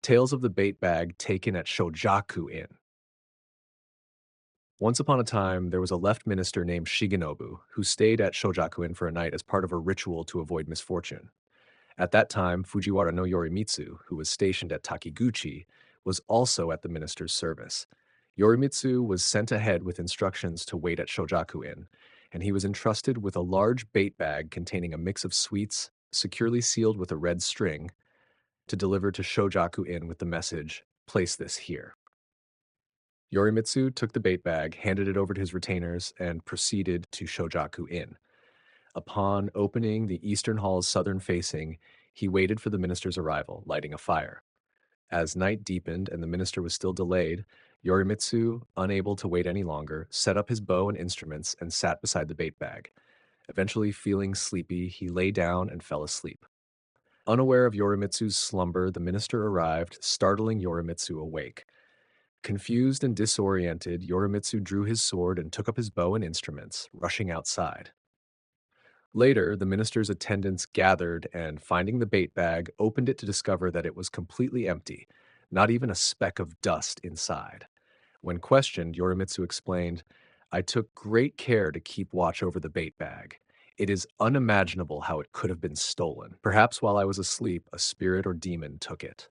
Tales of the Bait Bag Taken at Shōjaku-in. Once upon a time, there was a left minister named Shigenobu who stayed at Shōjaku-in for a night as part of a ritual to avoid misfortune. At that time, Fujiwara no Yorimitsu, who was stationed at Takiguchi, was also at the minister's service. Yorimitsu was sent ahead with instructions to wait at Shōjaku-in, and he was entrusted with a large bait bag containing a mix of sweets, securely sealed with a red string, to deliver to Shōjaku-in with the message, "Place this here." Yorimitsu took the bait bag, handed it over to his retainers, and proceeded to Shōjaku-in. Upon opening the eastern hall's southern facing, he waited for the minister's arrival, lighting a fire. As night deepened and the minister was still delayed, Yorimitsu, unable to wait any longer, set up his bow and instruments and sat beside the bait bag. Eventually, feeling sleepy, he lay down and fell asleep. Unaware of Yorimitsu's slumber, the minister arrived, startling Yorimitsu awake. Confused and disoriented, Yorimitsu drew his sword and took up his bow and instruments, rushing outside. Later, the minister's attendants gathered and, finding the bait bag, opened it to discover that it was completely empty, not even a speck of dust inside. When questioned, Yorimitsu explained, "I took great care to keep watch over the bait bag. It is unimaginable how it could have been stolen. Perhaps while I was asleep, a spirit or demon took it."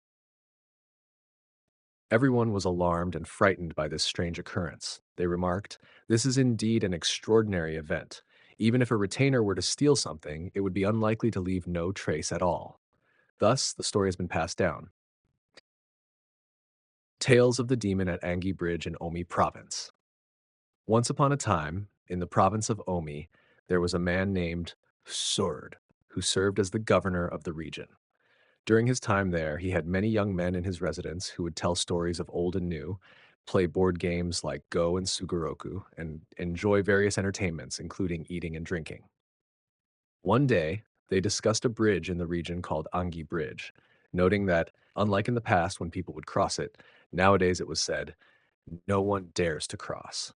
Everyone was alarmed and frightened by this strange occurrence. They remarked, "This is indeed an extraordinary event. Even if a retainer were to steal something, it would be unlikely to leave no trace at all." Thus, the story has been passed down. Tales of the Demon at Angi Bridge in Omi Province. Once upon a time, in the province of Omi, there was a man named Sword, who served as the governor of the region. During his time there, he had many young men in his residence who would tell stories of old and new, play board games like Go and Sugoroku, and enjoy various entertainments, including eating and drinking. One day, they discussed a bridge in the region called Angi Bridge, noting that, unlike in the past when people would cross it, nowadays it was said, "No one dares to cross."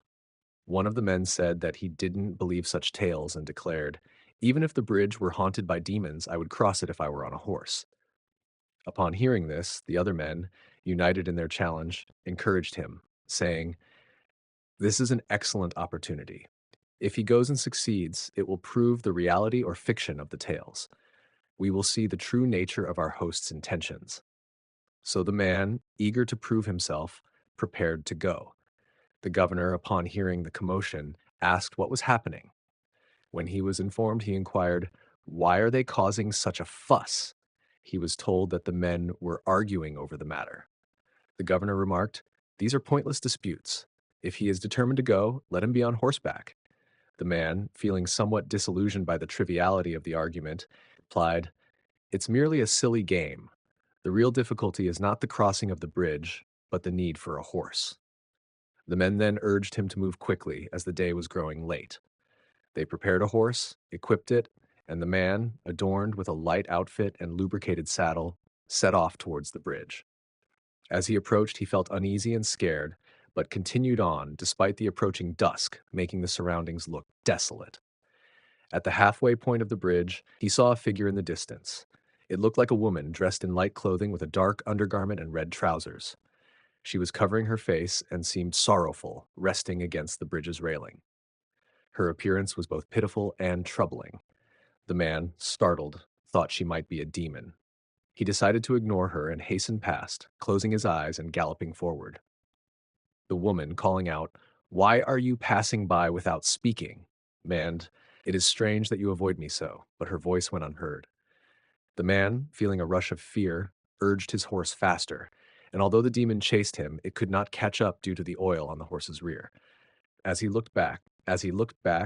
One of the men said that he didn't believe such tales and declared, "Even if the bridge were haunted by demons, I would cross it if I were on a horse." Upon hearing this, the other men, united in their challenge, encouraged him, saying, "This is an excellent opportunity. If he goes and succeeds, it will prove the reality or fiction of the tales. We will see the true nature of our host's intentions." So the man, eager to prove himself, prepared to go. The governor, upon hearing the commotion, asked what was happening. When he was informed, he inquired, "Why are they causing such a fuss?" He was told that the men were arguing over the matter. The governor remarked, "These are pointless disputes. If he is determined to go, let him be on horseback." The man, feeling somewhat disillusioned by the triviality of the argument, replied, "It's merely a silly game. The real difficulty is not the crossing of the bridge, but the need for a horse." The men then urged him to move quickly, as the day was growing late. They prepared a horse, equipped it, and the man, adorned with a light outfit and lubricated saddle, set off towards the bridge. As he approached, he felt uneasy and scared, but continued on despite the approaching dusk, making the surroundings look desolate. At the halfway point of the bridge, he saw a figure in the distance. It looked like a woman dressed in light clothing with a dark undergarment and red trousers. She was covering her face and seemed sorrowful, resting against the bridge's railing. Her appearance was both pitiful and troubling. The man, startled, thought she might be a demon. He decided to ignore her and hasten past, closing his eyes and galloping forward. The woman, calling out, "Why are you passing by without speaking?" And, "It is strange that you avoid me so," but her voice went unheard. The man, feeling a rush of fear, urged his horse faster, and although the demon chased him, it could not catch up due to the oil on the horse's rear. As he looked back,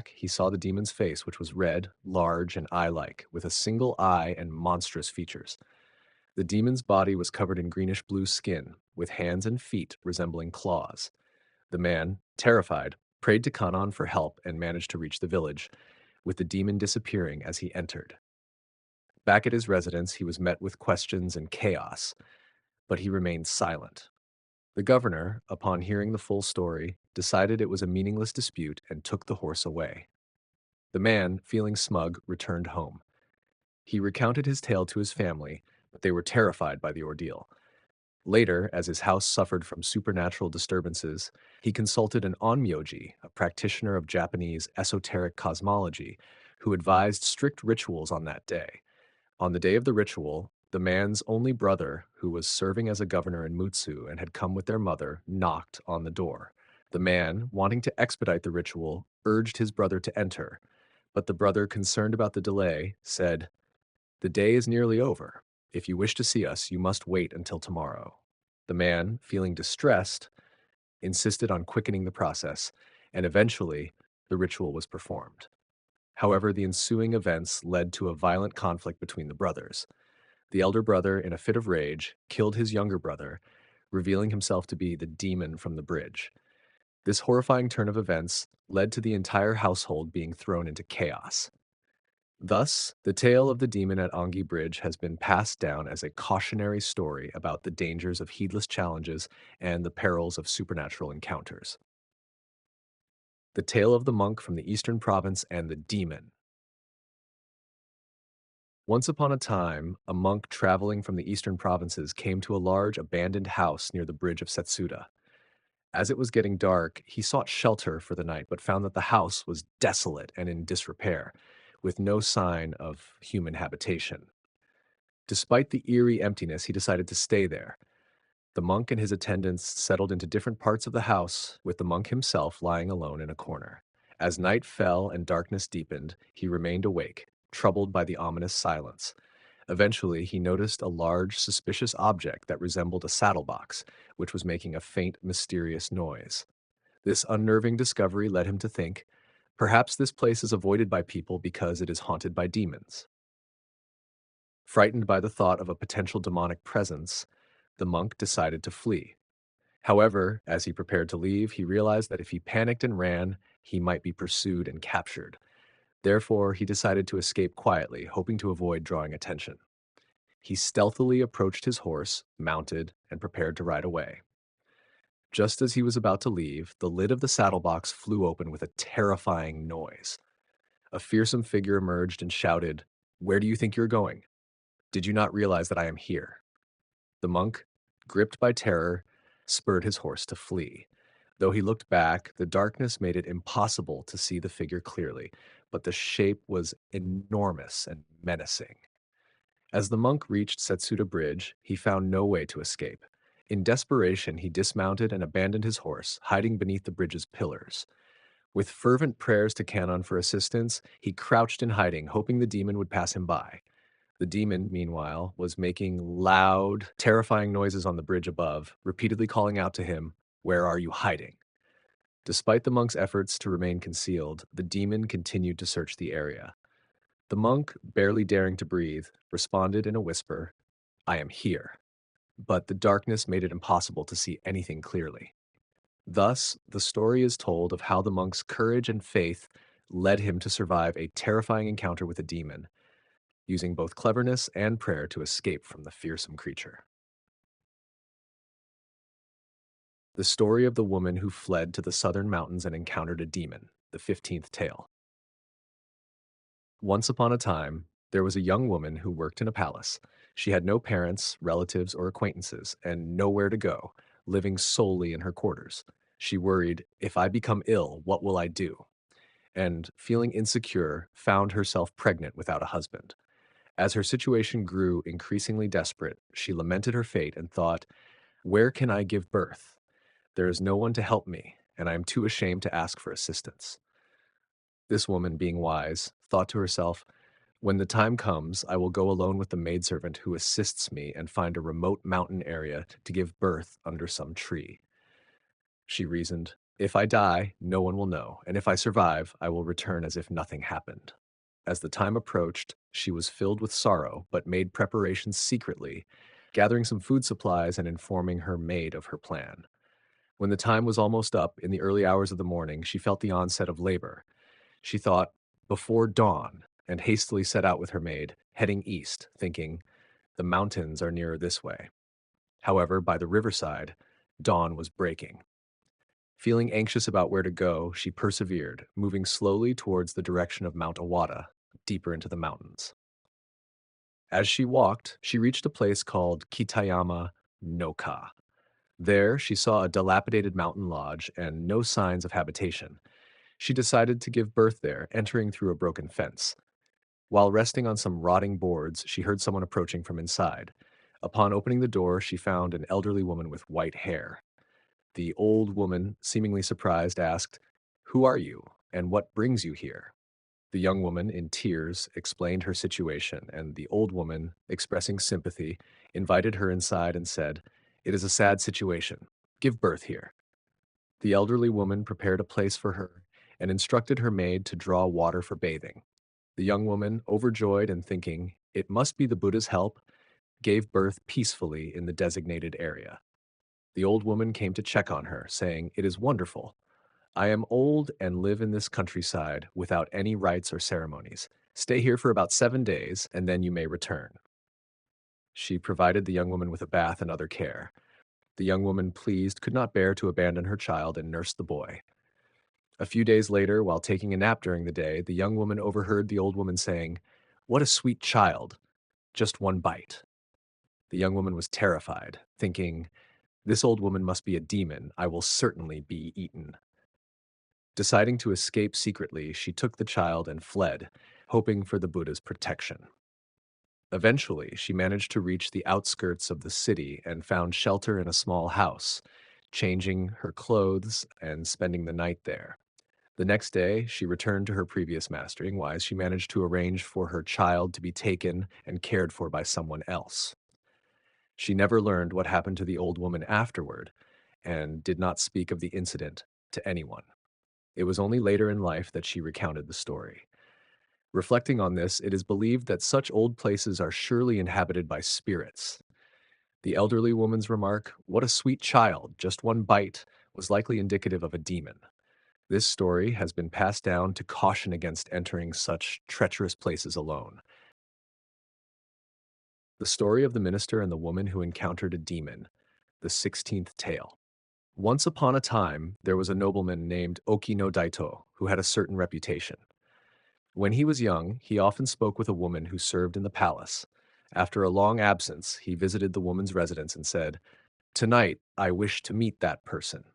he saw the demon's face, which was red, large, and eye-like, with a single eye and monstrous features. The demon's body was covered in greenish-blue skin, with hands and feet resembling claws. The man, terrified, prayed to Kanan for help and managed to reach the village, with the demon disappearing as he entered. Back at his residence, he was met with questions and chaos, but he remained silent. The governor, upon hearing the full story, decided it was a meaningless dispute and took the horse away. The man, feeling smug, returned home. He recounted his tale to his family, but they were terrified by the ordeal. Later, as his house suffered from supernatural disturbances, he consulted an onmyoji, a practitioner of Japanese esoteric cosmology, who advised strict rituals on that day. On the day of the ritual, the man's only brother, who was serving as a governor in Mutsu and had come with their mother, knocked on the door. The man, wanting to expedite the ritual, urged his brother to enter, but the brother, concerned about the delay, said, "The day is nearly over. If you wish to see us, you must wait until tomorrow." The man, feeling distressed, insisted on quickening the process, and eventually the ritual was performed. However, the ensuing events led to a violent conflict between the brothers. The elder brother, in a fit of rage, killed his younger brother, revealing himself to be the demon from the bridge. This horrifying turn of events led to the entire household being thrown into chaos. Thus, the tale of the demon at Angi Bridge has been passed down as a cautionary story about the dangers of heedless challenges and the perils of supernatural encounters. The tale of the monk from the eastern province and the demon. Once upon a time, a monk traveling from the eastern provinces came to a large abandoned house near the bridge of Setsuda. As it was getting dark, he sought shelter for the night but found that the house was desolate and in disrepair, with no sign of human habitation. Despite the eerie emptiness, he decided to stay there. The monk and his attendants settled into different parts of the house, with the monk himself lying alone in a corner. As night fell and darkness deepened, he remained awake, troubled by the ominous silence. Eventually, he noticed a large, suspicious object that resembled a saddle box, which was making a faint, mysterious noise. This unnerving discovery led him to think, perhaps this place is avoided by people because it is haunted by demons. Frightened by the thought of a potential demonic presence, the monk decided to flee. However, as he prepared to leave, he realized that if he panicked and ran, he might be pursued and captured. Therefore, he decided to escape quietly, hoping to avoid drawing attention. He stealthily approached his horse, mounted, and prepared to ride away. Just as he was about to leave, the lid of the saddlebox flew open with a terrifying noise. A fearsome figure emerged and shouted, "Where do you think you're going? Did you not realize that I am here?" The monk, gripped by terror, spurred his horse to flee. Though he looked back, the darkness made it impossible to see the figure clearly, but the shape was enormous and menacing. As the monk reached Setsuda Bridge, he found no way to escape. In desperation, he dismounted and abandoned his horse, hiding beneath the bridge's pillars. With fervent prayers to Kannon for assistance, he crouched in hiding, hoping the demon would pass him by. The demon, meanwhile, was making loud, terrifying noises on the bridge above, repeatedly calling out to him, "Where are you hiding?" Despite the monk's efforts to remain concealed, the demon continued to search the area. The monk, barely daring to breathe, responded in a whisper, "I am here." But the darkness made it impossible to see anything clearly. Thus, the story is told of how the monk's courage and faith led him to survive a terrifying encounter with a demon, using both cleverness and prayer to escape from the fearsome creature. The story of the woman who fled to the southern mountains and encountered a demon, the 15th tale. Once upon a time, there was a young woman who worked in a palace. She had no parents, relatives, or acquaintances, and nowhere to go, living solely in her quarters. She worried, "If I become ill, what will I do?" And feeling insecure, found herself pregnant without a husband. As her situation grew increasingly desperate, she lamented her fate and thought, "Where can I give birth? There is no one to help me, and I am too ashamed to ask for assistance." This woman, being wise, thought to herself, "When the time comes, I will go alone with the maidservant who assists me and find a remote mountain area to give birth under some tree." She reasoned, "If I die, no one will know, and if I survive, I will return as if nothing happened." As the time approached, she was filled with sorrow, but made preparations secretly, gathering some food supplies and informing her maid of her plan. When the time was almost up, in the early hours of the morning, she felt the onset of labor. She thought, "Before dawn," and hastily set out with her maid, heading east, thinking, "The mountains are nearer this way." However, by the riverside, dawn was breaking. Feeling anxious about where to go, she persevered, moving slowly towards the direction of Mount Awada, deeper into the mountains. As she walked, she reached a place called Kitayama no-ka. There, she saw a dilapidated mountain lodge and no signs of habitation. She decided to give birth there, entering through a broken fence. While resting on some rotting boards, she heard someone approaching from inside. Upon opening the door, she found an elderly woman with white hair. The old woman, seemingly surprised, asked, "Who are you, and what brings you here?" The young woman, in tears, explained her situation, and the old woman, expressing sympathy, invited her inside and said, "It is a sad situation. Give birth here." The elderly woman prepared a place for her and instructed her maid to draw water for bathing. The young woman, overjoyed and thinking, "It must be the Buddha's help," gave birth peacefully in the designated area. The old woman came to check on her, saying, "It is wonderful. I am old and live in this countryside without any rites or ceremonies. Stay here for about 7 days, and then you may return." She provided the young woman with a bath and other care. The young woman, pleased, could not bear to abandon her child and nursed the boy. A few days later, while taking a nap during the day, the young woman overheard the old woman saying, "What a sweet child! Just one bite." The young woman was terrified, thinking, "This old woman must be a demon. I will certainly be eaten." Deciding to escape secretly, she took the child and fled, hoping for the Buddha's protection. Eventually, she managed to reach the outskirts of the city and found shelter in a small house, changing her clothes and spending the night there. The next day, she returned to her previous mastering, while she managed to arrange for her child to be taken and cared for by someone else. She never learned what happened to the old woman afterward and did not speak of the incident to anyone. It was only later in life that she recounted the story. Reflecting on this, it is believed that such old places are surely inhabited by spirits. The elderly woman's remark, "What a sweet child, just one bite," was likely indicative of a demon. This story has been passed down to caution against entering such treacherous places alone. The story of the minister and the woman who encountered a demon, the 16th tale. Once upon a time, there was a nobleman named Oki no Daito who had a certain reputation. When he was young, he often spoke with a woman who served in the palace. After a long absence, he visited the woman's residence and said, "Tonight, I wish to meet that person."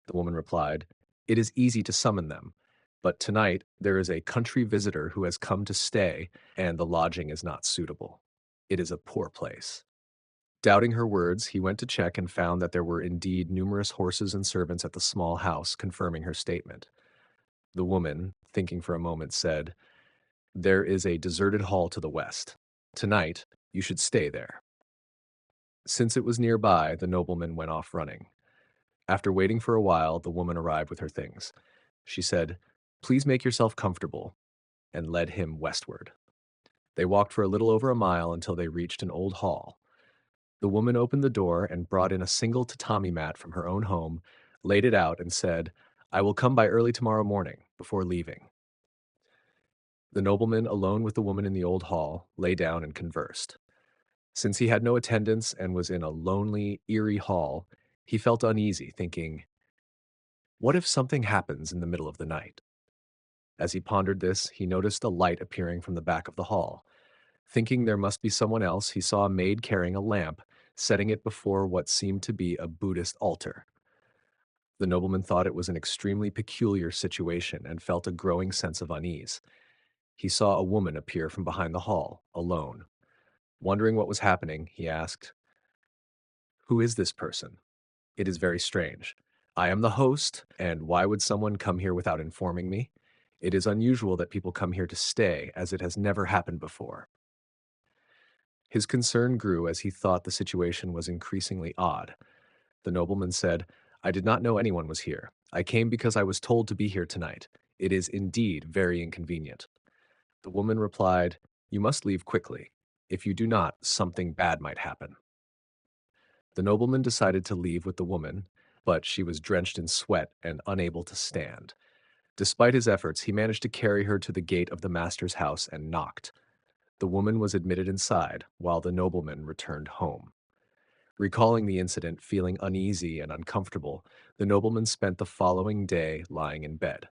The woman replied, "It is easy to summon them, but tonight there is a country visitor who has come to stay, and the lodging is not suitable. It is a poor place." Doubting her words, he went to check and found that there were indeed numerous horses and servants at the small house, confirming her statement. The woman, thinking for a moment, said, "There is a deserted hall to the west. Tonight, you should stay there." Since it was nearby, the nobleman went off running. After waiting for a while, the woman arrived with her things. She said, "Please make yourself comfortable," and led him westward. They walked for a little over a mile until they reached an old hall. The woman opened the door and brought in a single tatami mat from her own home, laid it out, and said, "I will come by early tomorrow morning, before leaving." The nobleman, alone with the woman in the old hall, lay down and conversed. Since he had no attendants and was in a lonely, eerie hall, he felt uneasy, thinking, "What if something happens in the middle of the night?" As he pondered this, he noticed a light appearing from the back of the hall. Thinking there must be someone else, he saw a maid carrying a lamp, setting it before what seemed to be a Buddhist altar. The nobleman thought it was an extremely peculiar situation and felt a growing sense of unease. He saw a woman appear from behind the hall, alone. Wondering what was happening, he asked, "Who is this person? It is very strange. I am the host, and why would someone come here without informing me? It is unusual that people come here to stay, as it has never happened before." His concern grew as he thought the situation was increasingly odd. The nobleman said, "I did not know anyone was here. I came because I was told to be here tonight. It is indeed very inconvenient." The woman replied, "You must leave quickly. If you do not, something bad might happen." The nobleman decided to leave with the woman, but she was drenched in sweat and unable to stand. Despite his efforts, he managed to carry her to the gate of the master's house and knocked. The woman was admitted inside, while the nobleman returned home. Recalling the incident, feeling uneasy and uncomfortable, the nobleman spent the following day lying in bed.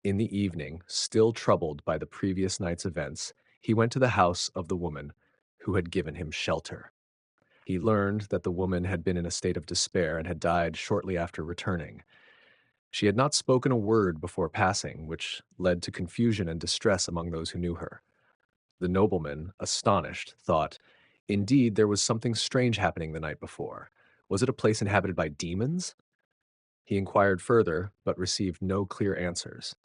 In the evening, still troubled by the previous night's events, he went to the house of the woman who had given him shelter. He learned that the woman had been in a state of despair and had died shortly after returning. She had not spoken a word before passing, which led to confusion and distress among those who knew her. The nobleman, astonished, thought, "Indeed, there was something strange happening the night before. Was it a place inhabited by demons?" He inquired further, but received no clear answers.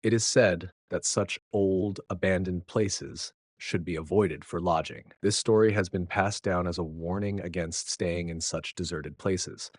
It is said that such old, abandoned places should be avoided for lodging. This story has been passed down as a warning against staying in such deserted places.